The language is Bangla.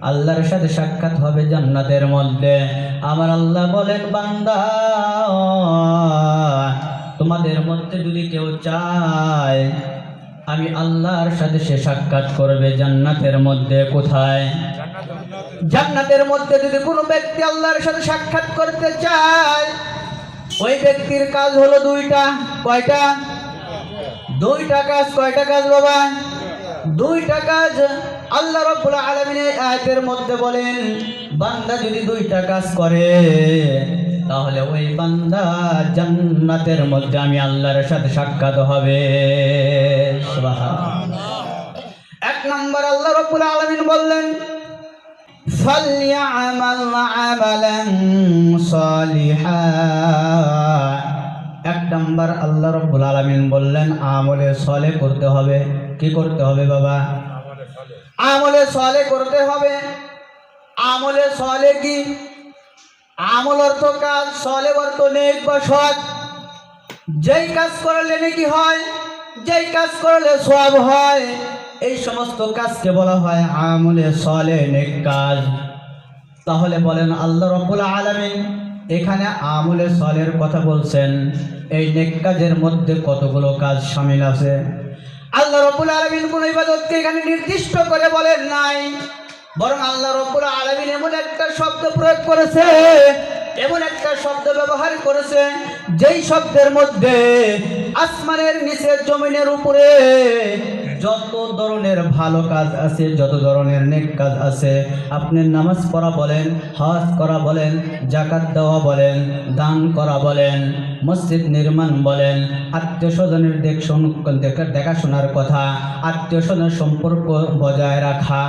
আল্লাহর সাথে সাক্ষাৎ হবে জান্নাতের মধ্যে। আমার আল্লাহ বলেন, বান্দা তোমাদের মধ্যে যদি কেউ চায় আমি আল্লাহর সাথে সে সাক্ষাৎ করবে জান্নাতের মধ্যে। কোথায়? জান্নাতের মধ্যে। যদি কোনো ব্যক্তি আল্লাহর সাথে সাক্ষাৎ করতে চায় ওই ব্যক্তির কাজ হলো দুইটা। কয়টা? দুইটা কাজ। কয়টা কাজ বাবা? দুইটা কাজ। আল্লাহ রাব্বুল আলামিন এই আয়াতের মধ্যে বলেন, বান্দা যদি দুইটা কাজ করে তাহলে ওই বান্দা জান্নাতের মধ্যে আমি আল্লাহর সাথে সাক্ষাৎ হবে। সুবহানাল্লাহ। এক নম্বর আল্লাহ রাব্বুল আলামিন বললেন, ফালইআমাল আমালান সালিহা। এক নম্বর আল্লাহ রাব্বুল আলামিন বললেন আমলে সালেহ করতে হবে। কি করতে হবে বাবা? আমলে সালেহ করতে হবে। আমলে সালেহ কি? আমল অর্থ কাজ, সালেহ অর্থ নেক বা সৎ। যেই কাজ করলে নেকি হয়, যেই কাজ করলে সওয়াব হয়, এই সমস্ত কাজকে বলা হয় আমলে সালেহ, নেক কাজ। তাহলে বলেন আল্লাহ রাব্বুল আলামিন এখানে আমলে সালেহের কথা বলছেন, এই নেক কাজের মধ্যে কতগুলো কাজ শামিল আছে? আল্লাহ রাব্বুল আলামিন কোন ইবাদতকে এখানে নির্দিষ্ট করে বলেন নাই, বরং আল্লাহ রাব্বুল আলামিন এমন একটা শব্দ প্রয়োগ করেছে, এমন একটা শব্দ ব্যবহার করেছে যেই শব্দের মধ্যে আসমানের নিচে জমিনের উপরে যত ধরনের ভালো কাজ আছে, যত ধরনের নেক কাজ আছে, আপনি নামাজ পড়া বলেন, হজ করা বলেন, যাকাত দেওয়া বলেন, দান করা বলেন, মসজিদ নির্মাণ বলেন, আত্মীয় স্বজনের দেখাশোনার কথা, আত্মীয় স্বজনের সম্পর্ক বজায় রাখা,